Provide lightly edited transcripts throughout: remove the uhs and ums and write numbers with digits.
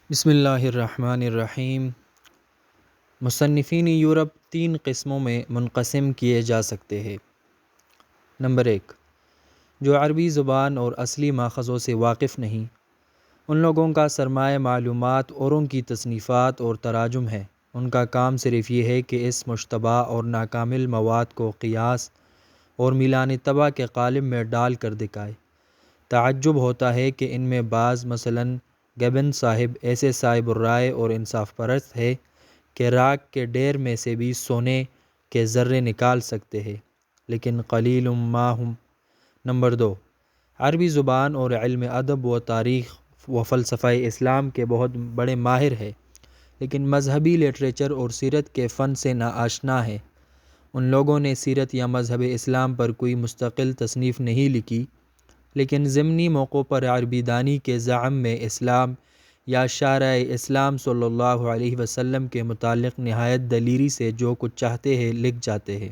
بسم اللہ الرحمن الرحیم۔ مصنفین یورپ تین قسموں میں منقسم کیے جا سکتے ہیں۔ نمبر 1، جو عربی زبان اور اصلی ماخذوں سے واقف نہیں، ان لوگوں کا سرمایہ معلومات اوروں کی تصنیفات اور تراجم ہے۔ ان کا کام صرف یہ ہے کہ اس مشتبہ اور ناکامل مواد کو قیاس اور میلان طبع کے قالب میں ڈال کر دکھائے۔ تعجب ہوتا ہے کہ ان میں بعض، مثلاً گبن صاحب، ایسے صاحب الرائے اور انصاف پرست ہے کہ راکھ کے ڈھیر میں سے بھی سونے کے ذرے نکال سکتے ہیں، لیکن قلیل ما ہم۔ نمبر 2، عربی زبان اور علم ادب و تاریخ و فلسفہ اسلام کے بہت بڑے ماہر ہیں، لیکن مذہبی لٹریچر اور سیرت کے فن سے ناآشنا ہیں۔ ان لوگوں نے سیرت یا مذہب اسلام پر کوئی مستقل تصنیف نہیں لکھی، لیکن ضمنی موقعوں پر عربی دانی کے زعم میں اسلام یا شارع اسلام صلی اللہ علیہ وسلم کے متعلق نہایت دلیری سے جو کچھ چاہتے ہیں لکھ جاتے ہیں۔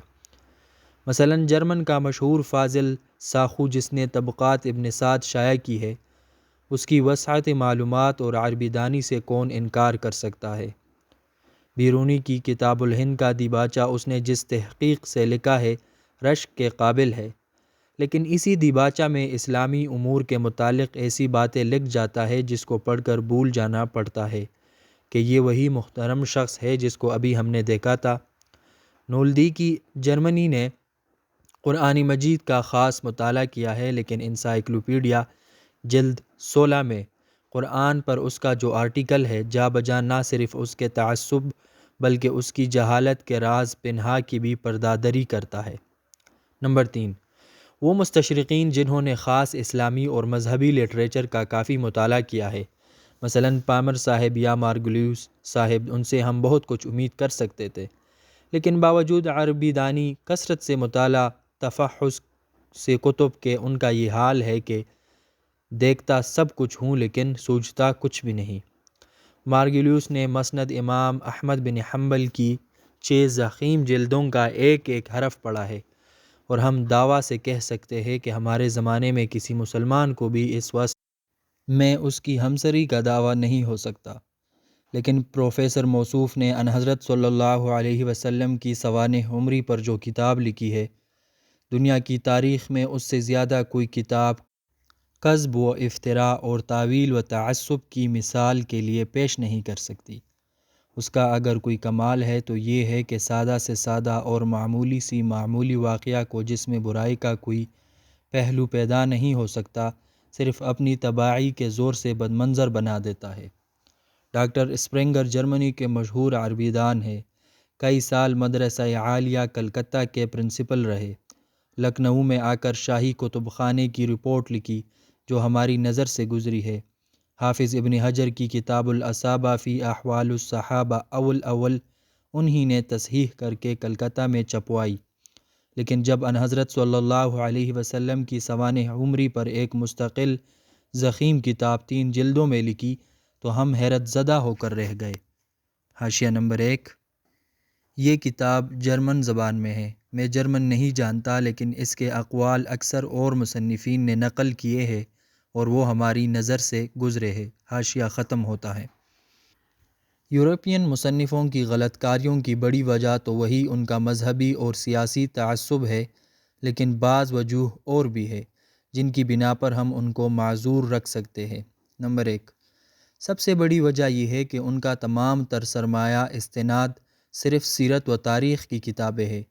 مثلاً جرمن کا مشہور فاضل ساخو، جس نے طبقات ابن سعد شائع کی ہے، اس کی وسعت معلومات اور عربی دانی سے کون انکار کر سکتا ہے؟ بیرونی کی کتاب الہند کا دیباچہ اس نے جس تحقیق سے لکھا ہے، رشک کے قابل ہے، لیکن اسی دیباچہ میں اسلامی امور کے متعلق ایسی باتیں لکھ جاتا ہے جس کو پڑھ کر بھول جانا پڑتا ہے کہ یہ وہی محترم شخص ہے جس کو ابھی ہم نے دیکھا تھا۔ نولدی کی جرمنی نے قرآن مجید کا خاص مطالعہ کیا ہے، لیکن انسائکلوپیڈیا جلد 16 میں قرآن پر اس کا جو آرٹیکل ہے، جا بجا نہ صرف اس کے تعصب بلکہ اس کی جہالت کے راز پنہا کی بھی پردہ دری کرتا ہے۔ نمبر 3، وہ مستشرقین جنہوں نے خاص اسلامی اور مذہبی لٹریچر کا کافی مطالعہ کیا ہے، مثلاً پامر صاحب یا مارگلیوس صاحب، ان سے ہم بہت کچھ امید کر سکتے تھے، لیکن باوجود عربی دانی، کثرت سے مطالعہ، تفحص سے کتب کے، ان کا یہ حال ہے کہ دیکھتا سب کچھ ہوں لیکن سوچتا کچھ بھی نہیں۔ مارگلیوس نے مسند امام احمد بن حنبل کی 6 ضخیم جلدوں کا ایک ایک حرف پڑھا ہے، اور ہم دعویٰ سے کہہ سکتے ہیں کہ ہمارے زمانے میں کسی مسلمان کو بھی اس وصف میں اس کی ہمسری کا دعویٰ نہیں ہو سکتا۔ لیکن پروفیسر موصوف نے انحضرت صلی اللہ علیہ وسلم کی سوانح عمری پر جو کتاب لکھی ہے، دنیا کی تاریخ میں اس سے زیادہ کوئی کتاب کذب و افتراء اور تعویل و تعصب کی مثال کے لیے پیش نہیں کر سکتی۔ اس کا اگر کوئی کمال ہے تو یہ ہے کہ سادہ سے سادہ اور معمولی سی معمولی واقعہ کو، جس میں برائی کا کوئی پہلو پیدا نہیں ہو سکتا، صرف اپنی تباہی کے زور سے بدمنظر بنا دیتا ہے۔ ڈاکٹر اسپرنگر جرمنی کے مشہور عربی دان ہیں، کئی سال مدرسہ عالیہ کلکتہ کے پرنسپل رہے۔ لکھنؤ میں آ کر شاہی کتب خانے کی رپورٹ لکھی جو ہماری نظر سے گزری ہے۔ حافظ ابن حجر کی کتاب الاصابہ فی احوال الصحابہ اول انہی نے تصحیح کر کے کلکتہ میں چھپوائی، لیکن جب انحضرت صلی اللہ علیہ وسلم کی سوانح عمری پر ایک مستقل ضخیم کتاب 3 جلدوں میں لکھی تو ہم حیرت زدہ ہو کر رہ گئے۔ حاشیہ نمبر 1، یہ کتاب جرمن زبان میں ہے۔ میں جرمن نہیں جانتا، لیکن اس کے اقوال اکثر اور مصنفین نے نقل کیے ہیں اور وہ ہماری نظر سے گزرے ہیں۔ حاشیہ ختم ہوتا ہے۔ یورپین مصنفوں کی غلط کاریوں کی بڑی وجہ تو وہی ان کا مذہبی اور سیاسی تعصب ہے، لیکن بعض وجوہ اور بھی ہے جن کی بنا پر ہم ان کو معذور رکھ سکتے ہیں۔ نمبر 1، سب سے بڑی وجہ یہ ہے کہ ان کا تمام تر سرمایہ استناد صرف سیرت و تاریخ کی کتابیں ہیں،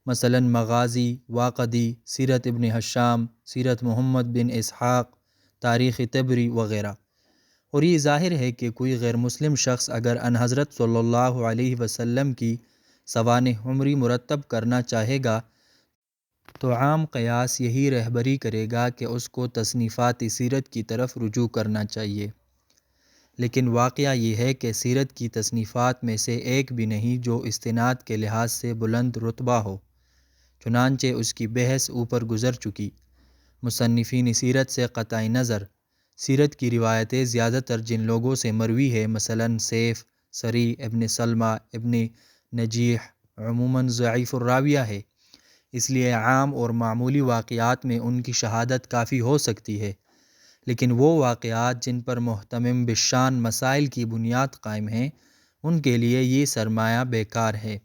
مثلاً مغازی، واقدی، سیرت ابن ہشام، سیرت محمد بن اسحاق، تاریخ طبری وغیرہ۔ اور یہ ظاہر ہے کہ کوئی غیر مسلم شخص اگر انحضرت صلی اللہ علیہ وسلم کی سوانح عمری مرتب کرنا چاہے گا تو عام قیاس یہی رہبری کرے گا کہ اس کو تصنیفات سیرت کی طرف رجوع کرنا چاہیے، لیکن واقعہ یہ ہے کہ سیرت کی تصنیفات میں سے ایک بھی نہیں جو استناد کے لحاظ سے بلند رتبہ ہو، چنانچہ اس کی بحث اوپر گزر چکی۔ مصنفین سیرت سے قطع نظر، سیرت کی روایتیں زیادہ تر جن لوگوں سے مروی ہے، مثلاً سیف، سری، ابن سلمہ، ابن نجیح، عموماً ضعیف الراویہ ہے، اس لیے عام اور معمولی واقعات میں ان کی شہادت کافی ہو سکتی ہے، لیکن وہ واقعات جن پر محتمم بالشان مسائل کی بنیاد قائم ہیں ان کے لیے یہ سرمایہ بیکار ہے۔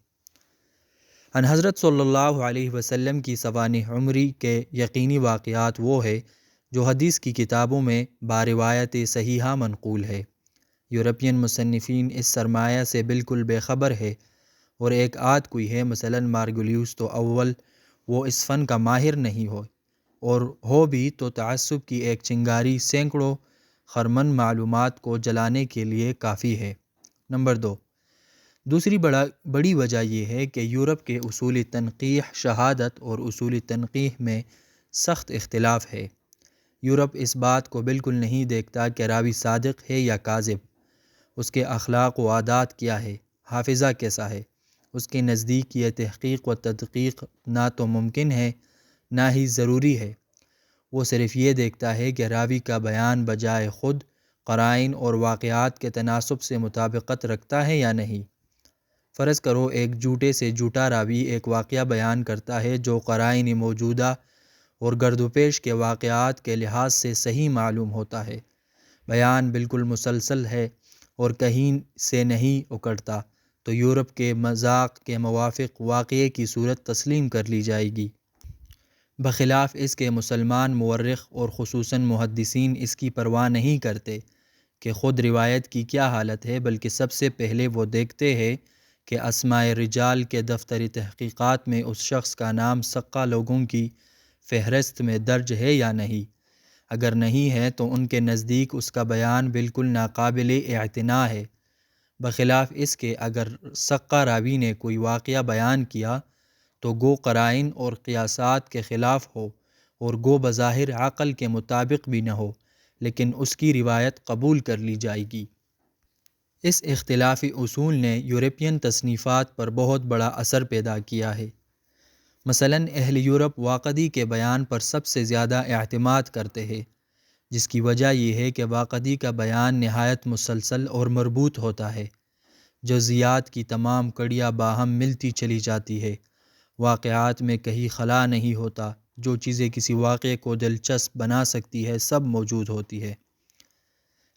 ان حضرت صلی اللہ علیہ وسلم کی سوانح عمری کے یقینی واقعات وہ ہے جو حدیث کی کتابوں میں باروایت صحیحہ منقول ہے۔ یورپین مصنفین اس سرمایہ سے بالکل بے خبر ہے، اور ایک آدھ کوئی ہے، مثلاً مارگولیوس تو اول وہ اس فن کا ماہر نہیں اور ہو بھی تو تعصب کی ایک چنگاری سینکڑوں خرمن معلومات کو جلانے کے لیے کافی ہے۔ نمبر 2، دوسری بڑی وجہ یہ ہے کہ یورپ کے اصول تنقیح شہادت اور اصول تنقیح میں سخت اختلاف ہے۔ یورپ اس بات کو بالکل نہیں دیکھتا کہ راوی صادق ہے یا کاذب، اس کے اخلاق و عادات کیا ہے، حافظہ کیسا ہے۔ اس کے نزدیک یہ تحقیق و تدقیق نہ تو ممکن ہے نہ ہی ضروری ہے۔ وہ صرف یہ دیکھتا ہے کہ راوی کا بیان بجائے خود قرائن اور واقعات کے تناسب سے مطابقت رکھتا ہے یا نہیں۔ فرض کرو ایک جھوٹے سے جھوٹا راوی ایک واقعہ بیان کرتا ہے جو قرائن موجودہ اور گرد و پیش کے واقعات کے لحاظ سے صحیح معلوم ہوتا ہے، بیان بالکل مسلسل ہے اور کہیں سے نہیں اکڑتا، تو یورپ کے مذاق کے موافق واقعے کی صورت تسلیم کر لی جائے گی۔ بخلاف اس کے مسلمان مورخ اور خصوصاً محدثین اس کی پرواہ نہیں کرتے کہ خود روایت کی کیا حالت ہے، بلکہ سب سے پہلے وہ دیکھتے ہیں کہ اسماء رجال کے دفتر تحقیقات میں اس شخص کا نام ثقہ لوگوں کی فہرست میں درج ہے یا نہیں۔ اگر نہیں ہے تو ان کے نزدیک اس کا بیان بالکل ناقابل اعتنا ہے، بخلاف اس کے اگر ثقہ راوی نے کوئی واقعہ بیان کیا تو گو قرائن اور قیاسات کے خلاف ہو اور گو بظاہر عقل کے مطابق بھی نہ ہو، لیکن اس کی روایت قبول کر لی جائے گی۔ اس اختلافی اصول نے یورپین تصنیفات پر بہت بڑا اثر پیدا کیا ہے۔ مثلاً اہل یورپ واقعی کے بیان پر سب سے زیادہ اعتماد کرتے ہیں، جس کی وجہ یہ ہے کہ واقعی کا بیان نہایت مسلسل اور مربوط ہوتا ہے، جزئیات کی تمام کڑیاں باہم ملتی چلی جاتی ہے، واقعات میں کہیں خلا نہیں ہوتا، جو چیزیں کسی واقعے کو دلچسپ بنا سکتی ہے سب موجود ہوتی ہے۔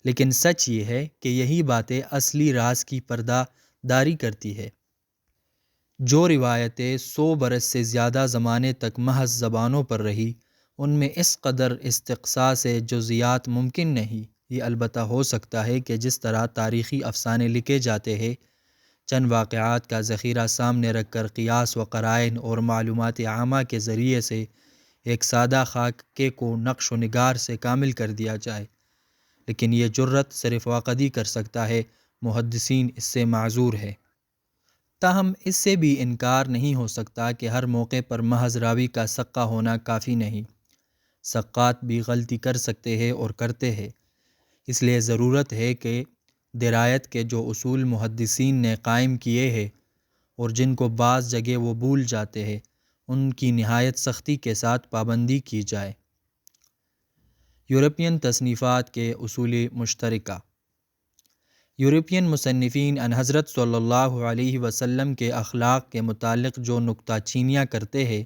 لیکن سچ یہ ہے کہ یہی باتیں اصلی راز کی پردہ داری کرتی ہے۔ جو روایتیں 100 برس سے زیادہ زمانے تک محض زبانوں پر رہی، ان میں اس قدر استقصاء سے جزئیات ممکن نہیں۔ یہ البتہ ہو سکتا ہے کہ جس طرح تاریخی افسانے لکھے جاتے ہیں، چند واقعات کا ذخیرہ سامنے رکھ کر قیاس و قرائن اور معلومات عامہ کے ذریعے سے ایک سادہ خاکے کو نقش و نگار سے کامل کر دیا جائے، لیکن یہ جرت صرف واقعی کر سکتا ہے، محدثین اس سے معذور ہے۔ تاہم اس سے بھی انکار نہیں ہو سکتا کہ ہر موقع پر محض راوی کا ثقہ ہونا کافی نہیں، ثقات بھی غلطی کر سکتے ہیں اور کرتے ہیں۔ اس لیے ضرورت ہے کہ درایت کے جو اصول محدثین نے قائم کیے ہیں اور جن کو بعض جگہ وہ بھول جاتے ہیں، ان کی نہایت سختی کے ساتھ پابندی کی جائے۔ یورپین تصنیفات کے اصول مشترکہ۔ یورپین مصنفین ان حضرت صلی اللہ علیہ وسلم کے اخلاق کے متعلق جو نکتہ چینیاں کرتے ہیں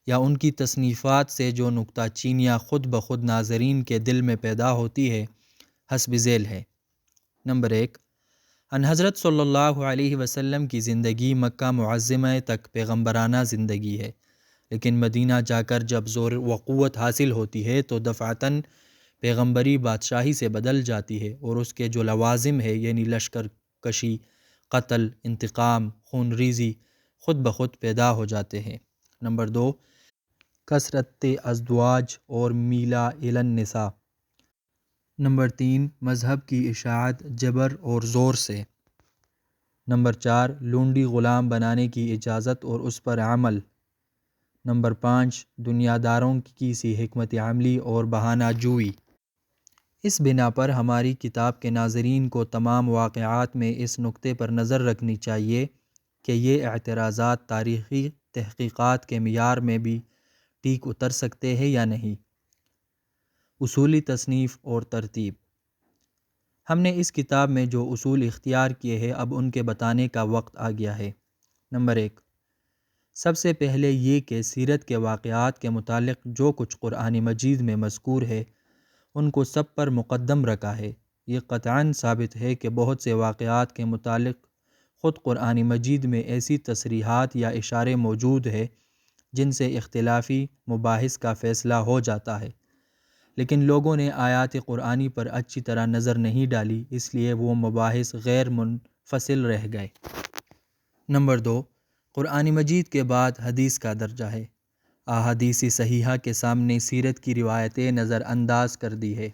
یا ان کی تصنیفات سے جو نکتہ چینیاں خود بخود ناظرین کے دل میں پیدا ہوتی ہے، حسب ذیل ہے۔ نمبر 1، ان حضرت صلی اللہ علیہ وسلم کی زندگی مکہ معظمہ تک پیغمبرانہ زندگی ہے، لیکن مدینہ جا کر جب زور و قوت حاصل ہوتی ہے تو دفعتاً پیغمبری بادشاہی سے بدل جاتی ہے، اور اس کے جو لوازم ہے یعنی لشکر کشی، قتل، انتقام، خون ریزی خود بخود پیدا ہو جاتے ہیں۔ نمبر 2، کثرت ازدواج اور میلا الی النساء۔ نمبر 3، مذہب کی اشاعت جبر اور زور سے۔ نمبر 4، لونڈی غلام بنانے کی اجازت اور اس پر عمل۔ نمبر 5، دنیا داروں کی سی حکمت عملی اور بہانہ جوئی۔ اس بنا پر ہماری کتاب کے ناظرین کو تمام واقعات میں اس نقطے پر نظر رکھنی چاہیے کہ یہ اعتراضات تاریخی تحقیقات کے معیار میں بھی ٹھیک اتر سکتے ہیں یا نہیں۔ اصولی تصنیف اور ترتیب۔ ہم نے اس کتاب میں جو اصول اختیار کیے ہیں اب ان کے بتانے کا وقت آ گیا ہے۔ نمبر 1، سب سے پہلے یہ کہ سیرت کے واقعات کے متعلق جو کچھ قرآن مجید میں مذکور ہے ان کو سب پر مقدم رکھا ہے۔ یہ قطعاً ثابت ہے کہ بہت سے واقعات کے متعلق خود قرآن مجید میں ایسی تصریحات یا اشارے موجود ہیں جن سے اختلافی مباحث کا فیصلہ ہو جاتا ہے، لیکن لوگوں نے آیات قرآنی پر اچھی طرح نظر نہیں ڈالی، اس لیے وہ مباحث غیر منفصل رہ گئے۔ نمبر 2، قرآن مجید کے بعد حدیث کا درجہ ہے۔ احادیث صحیحہ کے سامنے سیرت کی روایتیں نظر انداز کر دی ہے۔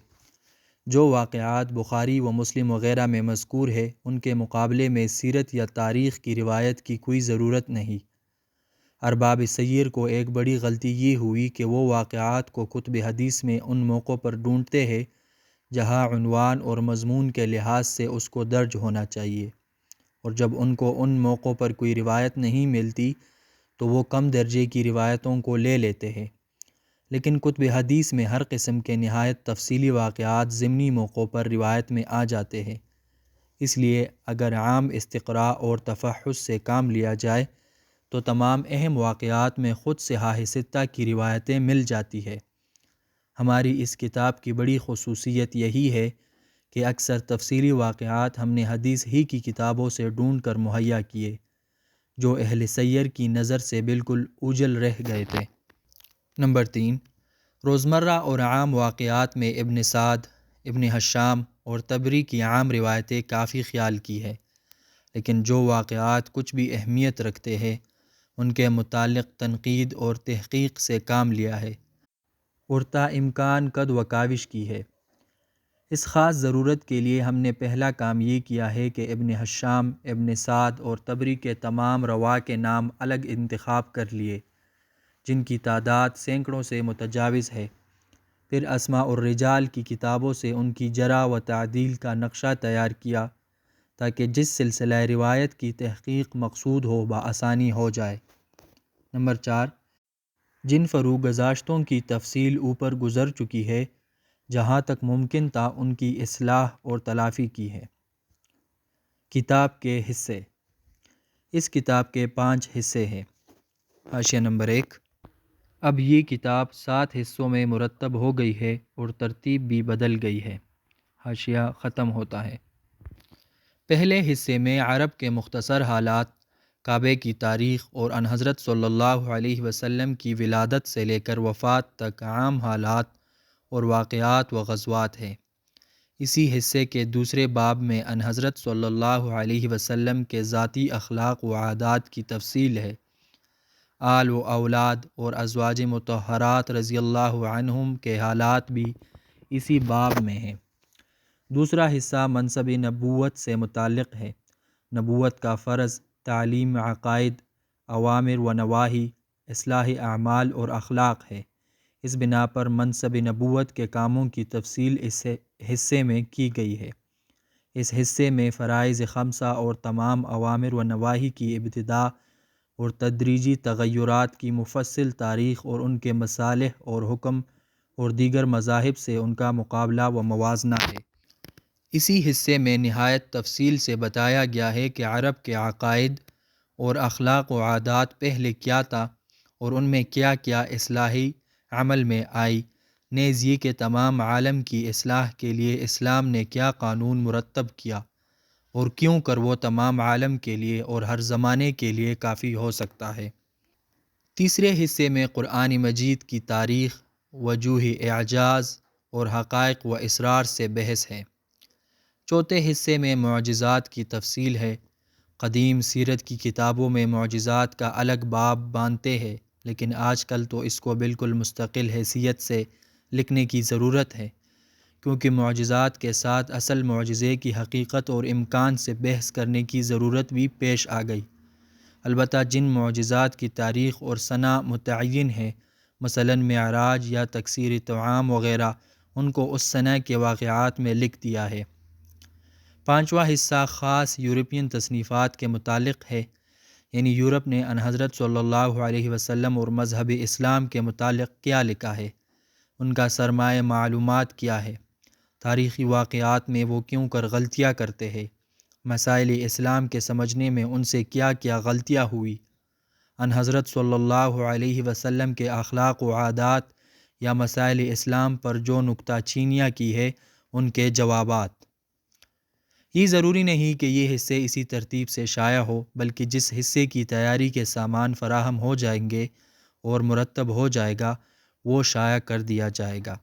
جو واقعات بخاری و مسلم وغیرہ میں مذکور ہے، ان کے مقابلے میں سیرت یا تاریخ کی روایت کی کوئی ضرورت نہیں۔ ارباب سیر کو ایک بڑی غلطی یہ ہوئی کہ وہ واقعات کو کتب حدیث میں ان موقعوں پر ڈھونڈتے ہیں جہاں عنوان اور مضمون کے لحاظ سے اس کو درج ہونا چاہیے، اور جب ان کو ان موقعوں پر کوئی روایت نہیں ملتی تو وہ کم درجے کی روایتوں کو لے لیتے ہیں۔ لیکن کتب حدیث میں ہر قسم کے نہایت تفصیلی واقعات ضمنی موقعوں پر روایت میں آ جاتے ہیں۔ اس لیے اگر عام استقراء اور تفحص سے کام لیا جائے تو تمام اہم واقعات میں خود صحاح ستہ کی روایتیں مل جاتی ہے۔ ہماری اس کتاب کی بڑی خصوصیت یہی ہے کہ اکثر تفصیلی واقعات ہم نے حدیث ہی کی کتابوں سے ڈھونڈ کر مہیا کیے، جو اہل سیر کی نظر سے بالکل اوجھل رہ گئے تھے۔ نمبر 3، روزمرہ اور عام واقعات میں ابن سعد، ابن حشام اور طبری کی عام روایتیں کافی خیال کی ہے، لیکن جو واقعات کچھ بھی اہمیت رکھتے ہیں ان کے متعلق تنقید اور تحقیق سے کام لیا ہے اور تا امکان قد و کاوش کی ہے۔ اس خاص ضرورت کے لیے ہم نے پہلا کام یہ کیا ہے کہ ابن حشام، ابن سعد اور طبری کے تمام رواة کے نام الگ انتخاب کر لیے، جن کی تعداد سینکڑوں سے متجاوز ہے۔ پھر اسماء الرجال کی کتابوں سے ان کی جرح و تعدیل کا نقشہ تیار کیا تاکہ جس سلسلہ روایت کی تحقیق مقصود ہو بآسانی ہو جائے۔ نمبر 4، جن فروع گزاشتوں کی تفصیل اوپر گزر چکی ہے، جہاں تک ممکن تھا ان کی اصلاح اور تلافی کی ہے۔ کتاب کے حصے۔ اس کتاب کے 5 حصے ہیں۔ حاشیہ نمبر 1، اب یہ کتاب 7 حصوں میں مرتب ہو گئی ہے اور ترتیب بھی بدل گئی ہے۔ حاشیہ ختم ہوتا ہے۔ پہلے حصے میں عرب کے مختصر حالات، کعبے کی تاریخ اور ان حضرت صلی اللہ علیہ وسلم کی ولادت سے لے کر وفات تک عام حالات اور واقعات و غزوات ہیں۔ اسی حصے کے دوسرے باب میں ان حضرت صلی اللہ علیہ وسلم کے ذاتی اخلاق و عادات کی تفصیل ہے۔ آل و اولاد اور ازواج مطہرات رضی اللہ عنہم کے حالات بھی اسی باب میں ہیں۔ دوسرا حصہ منصب نبوت سے متعلق ہے۔ نبوت کا فرض، تعلیم عقائد، اوامر و نواہی، اصلاح اعمال اور اخلاق ہے۔ اس بنا پر منصب نبوت کے کاموں کی تفصیل اس حصے میں کی گئی ہے۔ اس حصے میں فرائض خمسہ اور تمام اوامر و نواہی کی ابتدا اور تدریجی تغیرات کی مفصل تاریخ اور ان کے مصالح اور حکم اور دیگر مذاہب سے ان کا مقابلہ و موازنہ ہے۔ اسی حصے میں نہایت تفصیل سے بتایا گیا ہے کہ عرب کے عقائد اور اخلاق و عادات پہلے کیا تھا اور ان میں کیا کیا اصلاحی عمل میں آئی، نیز یہ کہ تمام عالم کی اصلاح کے لیے اسلام نے کیا قانون مرتب کیا اور کیوں کر وہ تمام عالم کے لیے اور ہر زمانے کے لیے کافی ہو سکتا ہے۔ تیسرے حصے میں قرآن مجید کی تاریخ، وجوہ اعجاز اور حقائق و اسرار سے بحث ہے۔ چوتھے حصے میں معجزات کی تفصیل ہے۔ قدیم سیرت کی کتابوں میں معجزات کا الگ باب باندھتے ہیں، لیکن آج کل تو اس کو بالکل مستقل حیثیت سے لکھنے کی ضرورت ہے، کیونکہ معجزات کے ساتھ اصل معجزے کی حقیقت اور امکان سے بحث کرنے کی ضرورت بھی پیش آ گئی۔ البتہ جن معجزات کی تاریخ اور سنہ متعین ہے، مثلاً معراج یا تکثیر طعام وغیرہ، ان کو اس سنہ کے واقعات میں لکھ دیا ہے۔ پانچواں حصہ خاص یورپین تصنیفات کے متعلق ہے، یعنی یورپ نے ان حضرت صلی اللہ علیہ وسلم اور مذہب اسلام کے متعلق کیا لکھا ہے، ان کا سرمایہ معلومات کیا ہے، تاریخی واقعات میں وہ کیوں کر غلطیاں کرتے ہیں، مسائل اسلام کے سمجھنے میں ان سے کیا کیا غلطیاں ہوئی، ان حضرت صلی اللہ علیہ وسلم کے اخلاق و عادات یا مسائل اسلام پر جو نکتہ چینیاں کی ہے ان کے جوابات۔ یہ ضروری نہیں کہ یہ حصے اسی ترتیب سے شائع ہو، بلکہ جس حصے کی تیاری کے سامان فراہم ہو جائیں گے اور مرتب ہو جائے گا وہ شائع کر دیا جائے گا۔